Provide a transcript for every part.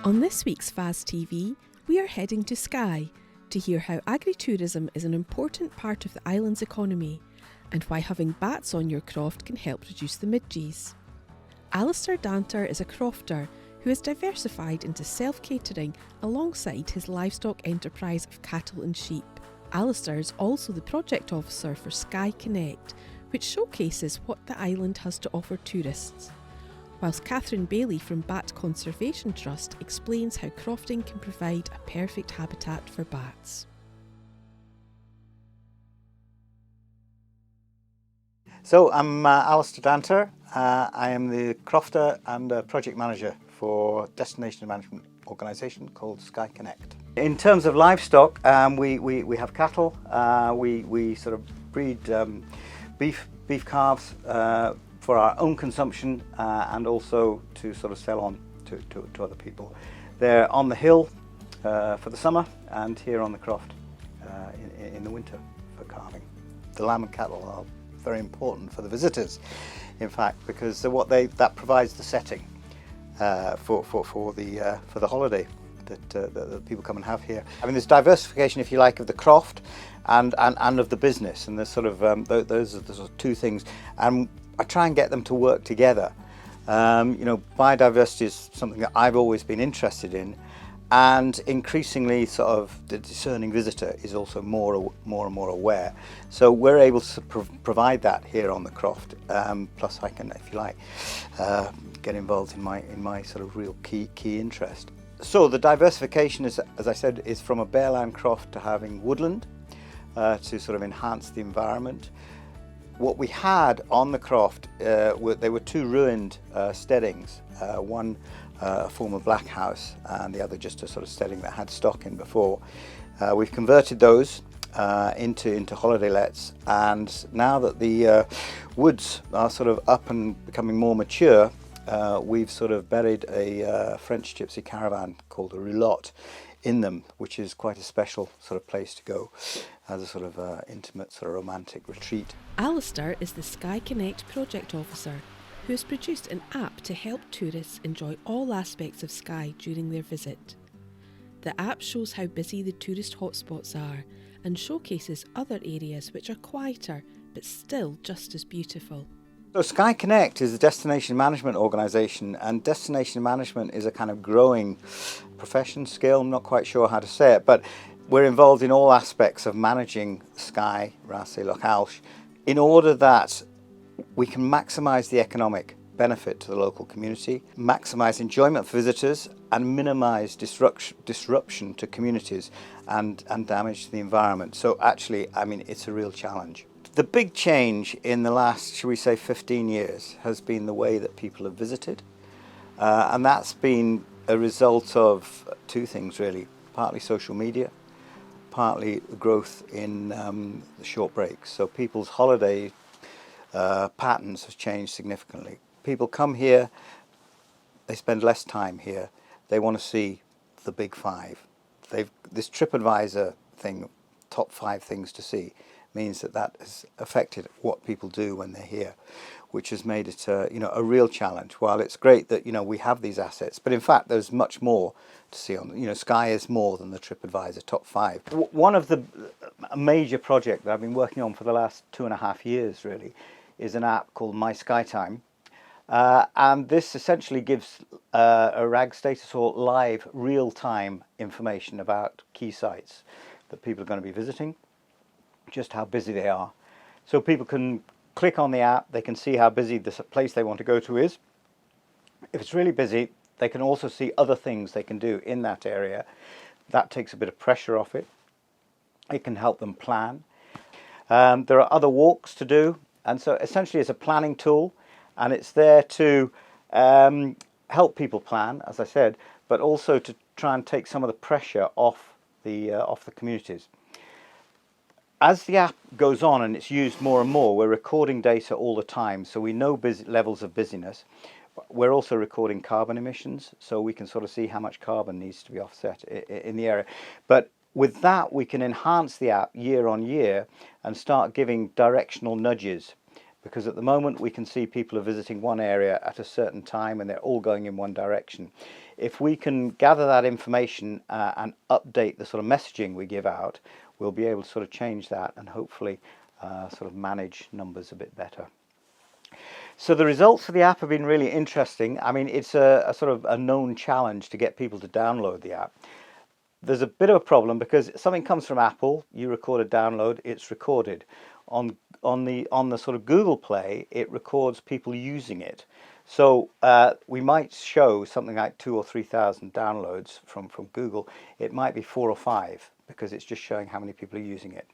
On this week's FAS TV, we are heading to Skye to hear how agritourism is an important part of the island's economy and why having bats on your croft can help reduce the midges. Alistair Danter is a crofter who has diversified into self-catering alongside his livestock enterprise of cattle and sheep. Alistair is also the project officer for Skye Connect, which showcases what the island has to offer tourists, whilst Catherine Bailey from Bat Conservation Trust explains how crofting can provide a perfect habitat for bats. So I'm Alistair Danter. I am the crofter and project manager for destination management organisation called Skye Connect. In terms of livestock, we have cattle. We sort of breed beef calves for our own consumption and also to sort of sell on to other people. They're on the hill for the summer and here on the croft in the winter for calving. The lamb and cattle are very important for the visitors, in fact, because that provides the setting for the holiday that people come and have here. I mean, there's diversification, if you like, of the croft and of the business, and there's sort of those are the sort of two things, and I try and get them to work together. You know, biodiversity is something that I've always been interested in, and increasingly sort of the discerning visitor is also more and more aware. So we're able to provide that here on the croft. Plus I can, if you like, get involved in my sort of real key interest. So the diversification is, as I said, is from a bareland croft to having woodland to sort of enhance the environment. What we had on the croft, there were two ruined steadings, one a former black house and the other just a sort of steading that had stock in before. We've converted those into holiday lets, and now that the woods are sort of up and becoming more mature, we've sort of buried a French gypsy caravan called a roulotte in them, which is quite a special sort of place to go as a sort of intimate sort of romantic retreat. Alistair is the Skye Connect project officer who has produced an app to help tourists enjoy all aspects of Skye during their visit. The app shows how busy the tourist hotspots are and showcases other areas which are quieter but still just as beautiful. So Skye Connect is a destination management organisation, and destination management is a kind of growing profession, skill. I'm not quite sure how to say it, but we're involved in all aspects of managing Skye, Raasay, Loch Alsh, in order that we can maximise the economic benefit to the local community, maximise enjoyment for visitors, and minimise disruption to communities and damage to the environment. So actually, I mean, it's a real challenge. The big change in the last, shall we say, 15 years has been the way that people have visited. And that's been a result of two things, really. Partly social media, partly the growth in the short breaks. So people's holiday patterns have changed significantly. People come here, they spend less time here, they want to see the big five. This TripAdvisor thing, top 5 things to see, means that has affected what people do when they're here, which has made it a real challenge. While it's great that we have these assets, but in fact there's much more to see on. Skye is more than the TripAdvisor top 5. One of the major project that I've been working on for the last 2.5 years really is an app called My Skye Time, and this essentially gives a RAG status or live real-time information about key sites that people are going to be visiting, just how busy they are. So people can click on the app, they can see how busy the place they want to go to is. If it's really busy, they can also see other things they can do in that area. That takes a bit of pressure off it. It can help them plan. There are other walks to do, and so essentially it's a planning tool, and it's there to help people plan, as I said, but also to try and take some of the pressure off the communities. As the app goes on and it's used more and more, we're recording data all the time, so we know levels of busyness. We're also recording carbon emissions, so we can sort of see how much carbon needs to be offset in the area. But with that, we can enhance the app year on year and start giving directional nudges because at the moment we can see people are visiting one area at a certain time and they're all going in one direction. If we can gather that information and update the sort of messaging we give out, we'll be able to sort of change that and hopefully sort of manage numbers a bit better. So the results for the app have been really interesting. I mean, it's a sort of a known challenge to get people to download the app. There's a bit of a problem because something comes from Apple, you record a download, it's recorded. On the sort of Google Play, it records people using it. So we might show something like 2,000 or 3,000 downloads from Google. It might be 4 or 5 because it's just showing how many people are using it.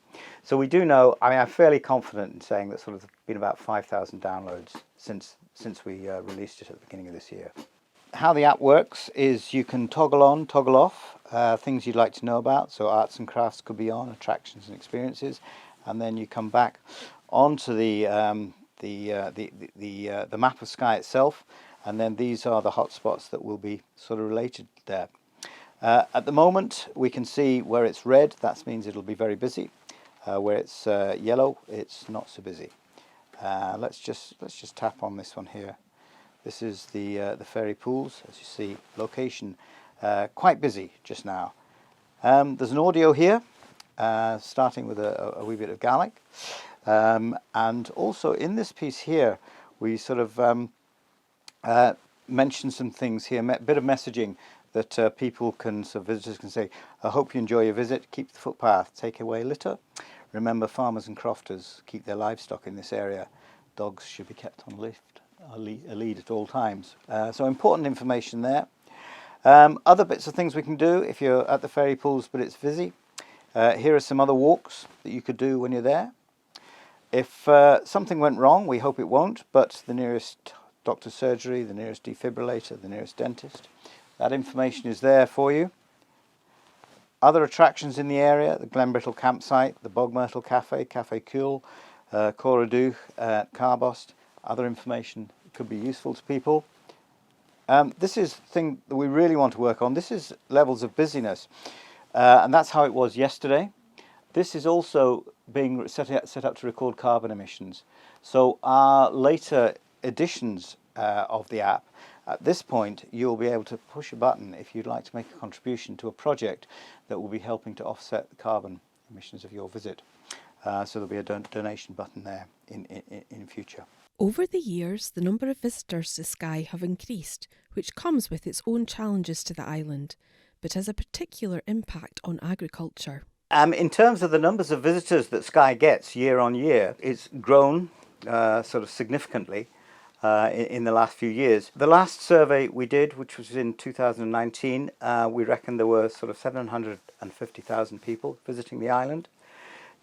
So we do know, I mean, I'm fairly confident in saying that sort of been about 5,000 downloads since we released it at the beginning of this year. How the app works is you can toggle on, toggle off things you'd like to know about. So arts and crafts could be on, attractions and experiences, and then you come back onto the map of Skye itself, and then these are the hotspots that will be sort of related there. At the moment, we can see where it's red. That means it'll be very busy. Where it's yellow, it's not so busy. Let's just tap on this one here. This is the fairy pools. As you see, location quite busy just now. There's an audio here, starting with a wee bit of Gaelic, and also in this piece here, we sort of mention some things here, a bit of messaging that people can, so visitors can say, I hope you enjoy your visit, keep the footpath, take away litter. Remember, farmers and crofters keep their livestock in this area. Dogs should be kept on a lead at all times. So important information there. Other bits of things we can do if you're at the fairy pools but it's busy. Here are some other walks that you could do when you're there. If something went wrong, we hope it won't, but the nearest doctor's surgery, the nearest defibrillator, the nearest dentist, that information is there for you. Other attractions in the area, the Glenbrittle campsite, the Bog Myrtle Cafe, Cafe Cool, Corradouch, Carbost. Other information could be useful to people. This is the thing that we really want to work on. This is levels of busyness, and that's how it was yesterday. This is also being set up to record carbon emissions. So our later editions of the app, at this point, you'll be able to push a button if you'd like to make a contribution to a project that will be helping to offset the carbon emissions of your visit. So there'll be a donation button there in future. Over the years, the number of visitors to Skye have increased, which comes with its own challenges to the island, but has a particular impact on agriculture. In terms of the numbers of visitors that Skye gets year on year, it's grown sort of significantly in the last few years. The last survey we did, which was in 2019, we reckon there were sort of 750,000 people visiting the island.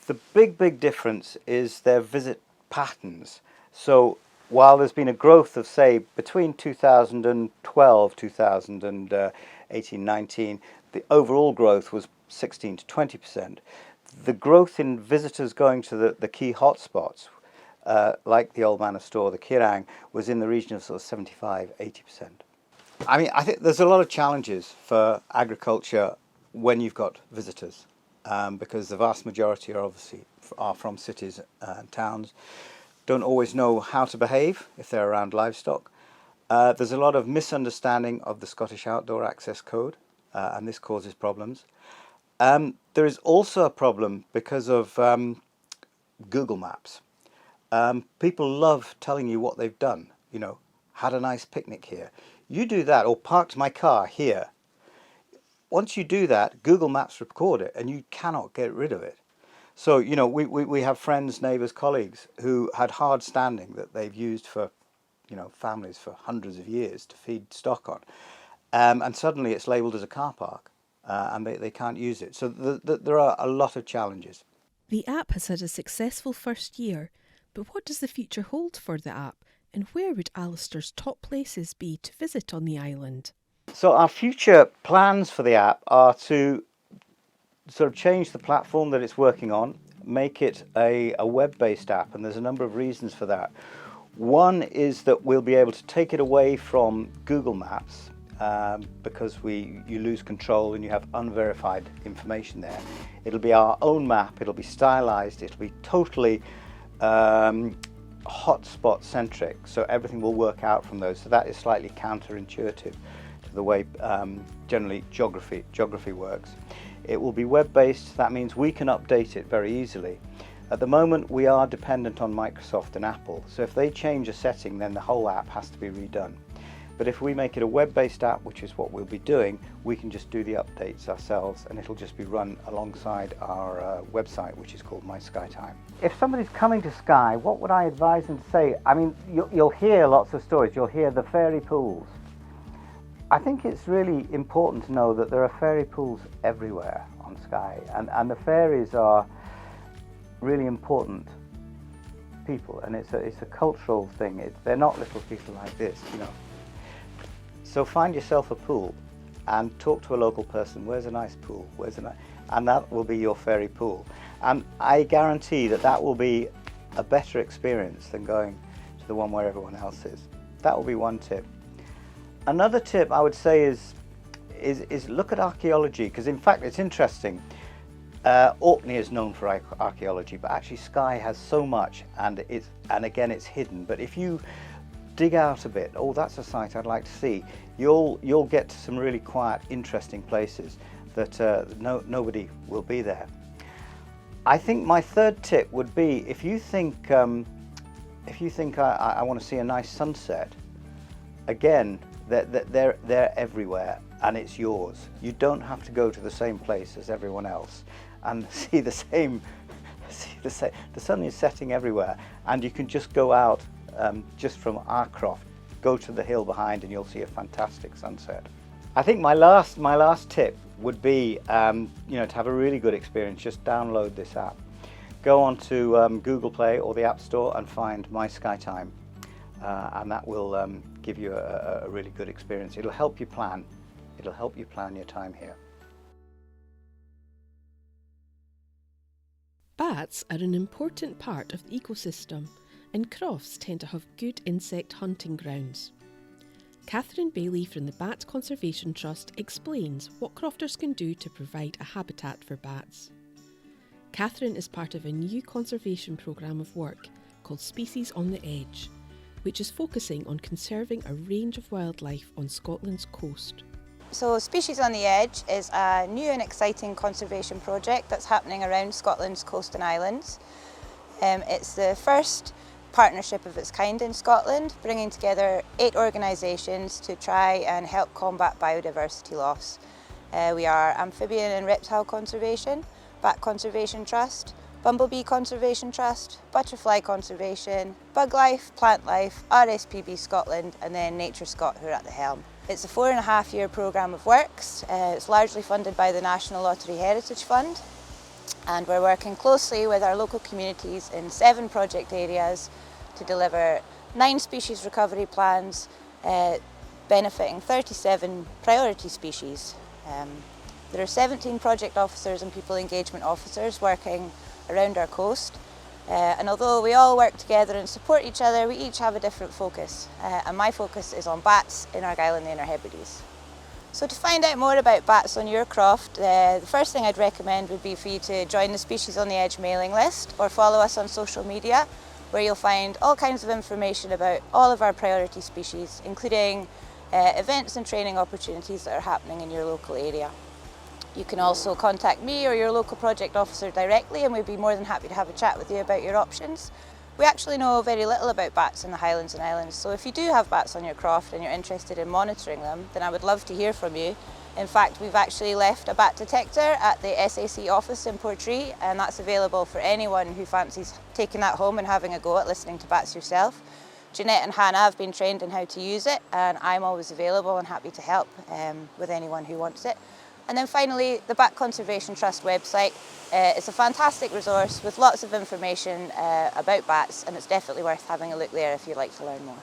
The big difference is their visit patterns. So while there's been a growth of, say, between 2012, 2018, 19, the overall growth was 16 to 20%. The growth in visitors going to the key hotspots, like the Old Manor Store, the Kirang, was in the region of sort of 75, 80%. I mean, I think there's a lot of challenges for agriculture when you've got visitors, because the vast majority are obviously from cities and towns, don't always know how to behave if they're around livestock. There's a lot of misunderstanding of the Scottish Outdoor Access Code, and this causes problems. There is also a problem because of Google Maps. People love telling you what they've done. You know, had a nice picnic here. You do that, or parked my car here. Once you do that, Google Maps record it, and you cannot get rid of it. So, you know, we have friends, neighbours, colleagues who had hard standing that they've used for, you know, families for hundreds of years to feed stock on. And suddenly it's labelled as a car park, and they can't use it. So there are a lot of challenges. The app has had a successful first year, but what does the future hold for the app, and where would Alistair's top places be to visit on the island? So our future plans for the app are to sort of change the platform that it's working on, make it a web-based app, and there's a number of reasons for that. One is that we'll be able to take it away from Google Maps, because you lose control and you have unverified information there. It'll be our own map, it'll be stylized, it'll be totally hotspot centric, so everything will work out from those. So that is slightly counterintuitive to the way generally geography works. It will be web-based. That means we can update it very easily. At the moment we are dependent on Microsoft and Apple, so if they change a setting then the whole app has to be redone. But if we make it a web-based app, which is what we'll be doing, we can just do the updates ourselves and it'll just be run alongside our website, which is called My Skye Time. If somebody's coming to Skye, what would I advise them to say? I mean, you'll hear lots of stories. You'll hear the fairy pools. I think it's really important to know that there are fairy pools everywhere on Skye, and the fairies are really important people, and it's a cultural thing. They're not little people like this, you know. So find yourself a pool and talk to a local person. Where's a nice pool? And that will be your fairy pool. And I guarantee that that will be a better experience than going to the one where everyone else is. That will be one tip. Another tip I would say is look at archaeology, because in fact it's interesting. Orkney is known for archaeology, but actually Skye has so much, and again it's hidden. But if you dig out a bit, oh, that's a site I'd like to see, you'll get to some really quiet, interesting places that nobody will be there. I think my third tip would be if you think I want to see a nice sunset, again, they're everywhere and it's yours. You don't have to go to the same place as everyone else and see the sun is setting everywhere, and you can just go out just from our croft, go to the hill behind and you'll see a fantastic sunset. I think my last tip would be to have a really good experience, just download this app. Go on to Google Play or the App Store and find My Skye Time, and that will give you a really good experience. It'll help you plan your time here. Bats are an important part of the ecosystem, and crofts tend to have good insect hunting grounds. Catherine Bailey from the Bat Conservation Trust explains what crofters can do to provide a habitat for bats. Catherine is part of a new conservation programme of work called Species on the Edge, which is focusing on conserving a range of wildlife on Scotland's coast. So Species on the Edge is a new and exciting conservation project that's happening around Scotland's coast and islands. It's the first partnership of its kind in Scotland, bringing together 8 organisations to try and help combat biodiversity loss. We are Amphibian and Reptile Conservation, Bat Conservation Trust, Bumblebee Conservation Trust, Butterfly Conservation, Bug Life, Plant Life, RSPB Scotland, and then Nature Scot, who are at the helm. It's a 4.5-year programme of works. It's largely funded by the National Lottery Heritage Fund, and we're working closely with our local communities in 7 project areas to deliver 9 species recovery plans benefiting 37 priority species. There are 17 project officers and people engagement officers working around our coast, and although we all work together and support each other, we each have a different focus, and my focus is on bats in Argyll and the Inner Hebrides. So to find out more about bats on your croft, the first thing I'd recommend would be for you to join the Species on the Edge mailing list or follow us on social media, where you'll find all kinds of information about all of our priority species, including events and training opportunities that are happening in your local area. You can also contact me or your local project officer directly, and we'd be more than happy to have a chat with you about your options. We actually know very little about bats in the Highlands and Islands, so if you do have bats on your croft and you're interested in monitoring them, then I would love to hear from you. In fact, we've actually left a bat detector at the SAC office in Portree, and that's available for anyone who fancies taking that home and having a go at listening to bats yourself. Jeanette and Hannah have been trained in how to use it, and I'm always available and happy to help with anyone who wants it. And then finally, the Bat Conservation Trust website. It's a fantastic resource with lots of information about bats, and it's definitely worth having a look there if you'd like to learn more.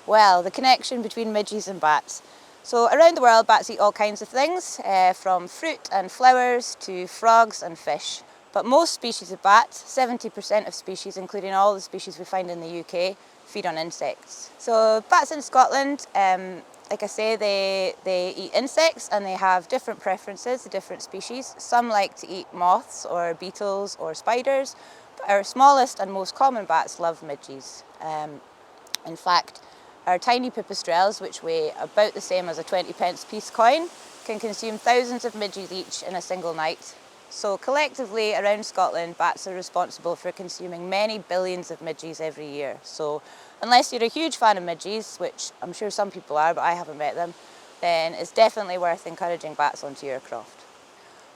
Well, the connection between midges and bats. So around the world, bats eat all kinds of things, from fruit and flowers to frogs and fish. But most species of bats, 70% of species, including all the species we find in the UK, feed on insects. So bats in Scotland, like I say, they eat insects, and they have different preferences, the different species. Some like to eat moths or beetles or spiders, but our smallest and most common bats love midges. In fact, our tiny pipistrelles, which weigh about the same as a 20p piece coin, can consume thousands of midges each in a single night. So collectively around Scotland, bats are responsible for consuming many billions of midges every year. So unless you're a huge fan of midges, which I'm sure some people are, but I haven't met them, then it's definitely worth encouraging bats onto your croft.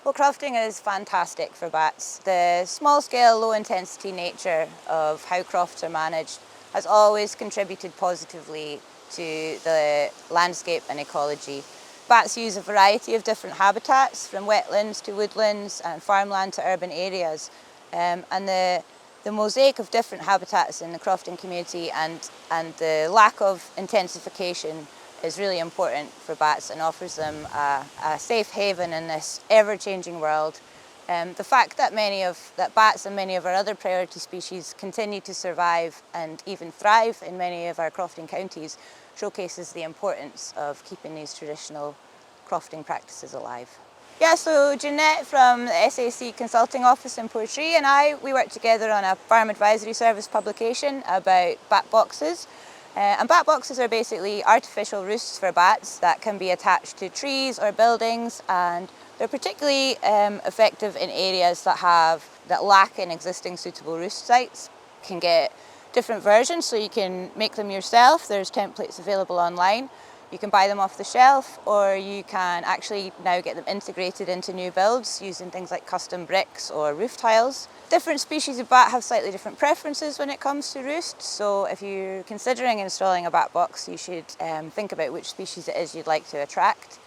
Well, crofting is fantastic for bats. The small-scale, low-intensity nature of how crofts are managed has always contributed positively to the landscape and ecology. Bats use a variety of different habitats, from wetlands to woodlands and farmland to urban areas. And the mosaic of different habitats in the crofting community and the lack of intensification is really important for bats and offers them a safe haven in this ever-changing world. The fact that bats and many of our other priority species continue to survive and even thrive in many of our crofting counties showcases the importance of keeping these traditional crofting practices alive. Yeah, so Jeanette from the SAC Consulting Office in Portree and we worked together on a Farm Advisory Service publication about bat boxes. And bat boxes are basically artificial roosts for bats that can be attached to trees or buildings, and they're particularly effective in areas that lack in existing suitable roost sites. You can get different versions, so you can make them yourself. There's templates available online. You can buy them off the shelf, or you can actually now get them integrated into new builds using things like custom bricks or roof tiles. Different species of bat have slightly different preferences when it comes to roosts, so if you're considering installing a bat box, you should think about which species it is you'd like to attract.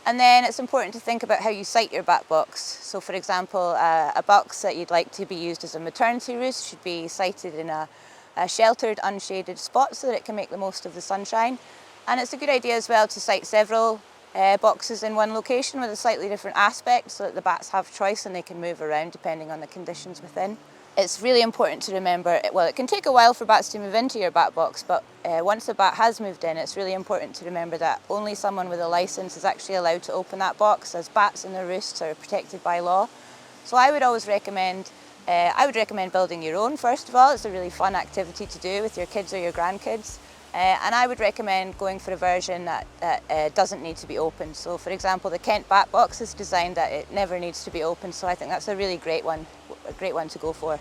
And then it's important to think about how you site your bat box. So for example, a box that you'd like to be used as a maternity roost should be sited in a sheltered, unshaded spot so that it can make the most of the sunshine. And it's a good idea as well to site several boxes in one location with a slightly different aspect so that the bats have choice and they can move around depending on the conditions within. It's really important to remember, well, it can take a while for bats to move into your bat box, but once a bat has moved in, it's really important to remember that only someone with a licence is actually allowed to open that box, as bats and their roosts are protected by law. So I would always recommend building your own, first of all. It's a really fun activity to do with your kids or your grandkids. And I would recommend going for a version that doesn't need to be opened. So for example, the Kent bat box is designed that it never needs to be opened, so I think that's a really great one to go for.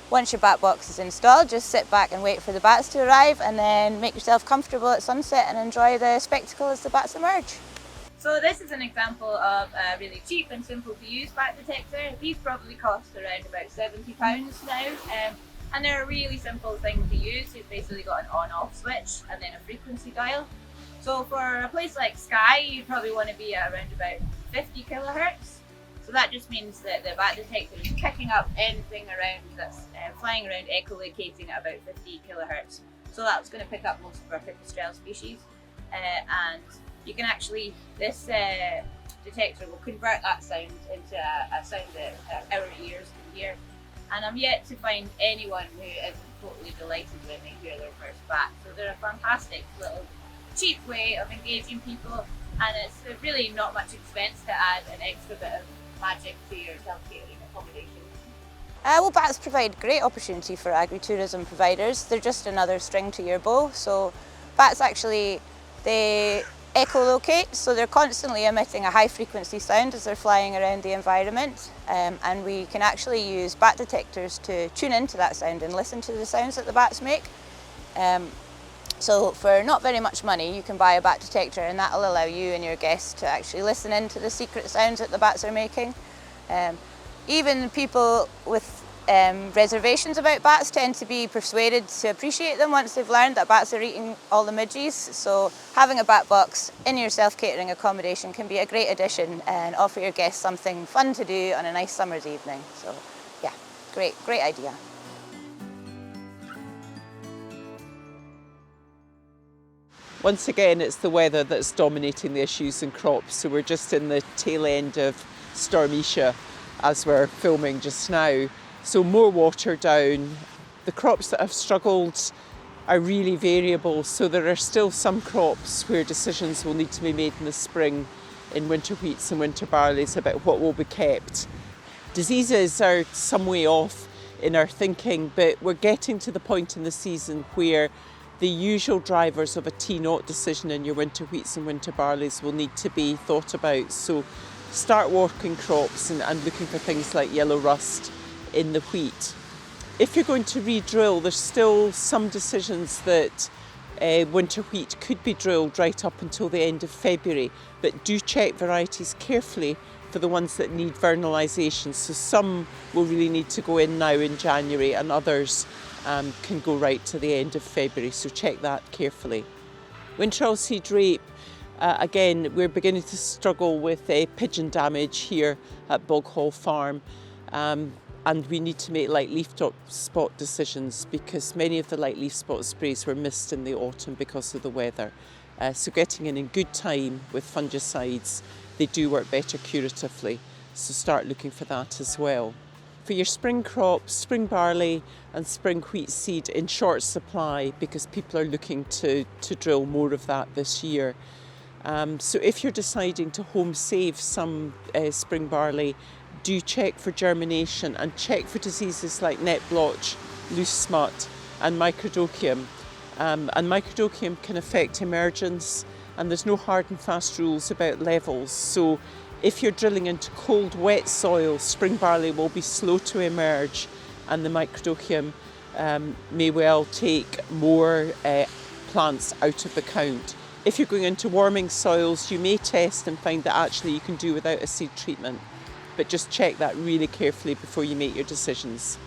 Once your bat box is installed, just sit back and wait for the bats to arrive, and then make yourself comfortable at sunset and enjoy the spectacle as the bats emerge. So this is an example of a really cheap and simple to use bat detector. These probably cost around about £70 now. And they're a really simple thing to use. You've basically got an on-off switch and then a frequency dial. So for a place like Skye, you'd probably want to be at around about 50 kilohertz. So that just means that the bat detector is picking up anything around that's flying around, echolocating at about 50 kilohertz. So that's going to pick up most of our pipistrelle species. And you can actually, this detector will convert that sound into a sound that our ears can hear. And I'm yet to find anyone who isn't totally delighted when they hear their first bat. So they're a fantastic little cheap way of engaging people, and it's really not much expense to add an extra bit of magic to your self-catering accommodation. Well, bats provide great opportunity for agritourism providers. They're just another string to your bow. So bats actually, they echolocate, so they're constantly emitting a high frequency sound as they're flying around the environment, and we can actually use bat detectors to tune into that sound and listen to the sounds that the bats make. So for not very much money, you can buy a bat detector, and that will allow you and your guests to actually listen into the secret sounds that the bats are making. Even people with reservations about bats tend to be persuaded to appreciate them once they've learned that bats are eating all the midges. So having a bat box in your self-catering accommodation can be a great addition and offer your guests something fun to do on a nice summer's evening. So yeah, great idea. Once again, it's the weather that's dominating the issues in crops. So we're just in the tail end of Storm Isha as we're filming just now. So more water down. The crops that have struggled are really variable. So there are still some crops where decisions will need to be made in the spring in winter wheats and winter barleys about what will be kept. Diseases are some way off in our thinking, but we're getting to the point in the season where the usual drivers of a T0 decision in your winter wheats and winter barleys will need to be thought about. So start working crops and looking for things like yellow rust in the wheat. If you're going to re-drill, there's still some decisions that winter wheat could be drilled right up until the end of February, but do check varieties carefully for the ones that need vernalisation. So some will really need to go in now in January, and others can go right to the end of February, so check that carefully. Winter oilseed rape, again, we're beginning to struggle with pigeon damage here at Boghall Farm, and we need to make light leaf spot decisions because many of the light leaf spot sprays were missed in the autumn because of the weather. So getting in good time with fungicides, they do work better curatively, so start looking for that as well. For your spring crops, spring barley and spring wheat seed in short supply because people are looking to drill more of that this year. So if you're deciding to home save some spring barley, do check for germination and check for diseases like net blotch, loose smut and microdochium. And microdochium can affect emergence, and there's no hard and fast rules about levels. So if you're drilling into cold, wet soil, spring barley will be slow to emerge and the microdochium may well take more plants out of the count. If you're going into warming soils, you may test and find that actually you can do without a seed treatment, but just check that really carefully before you make your decisions.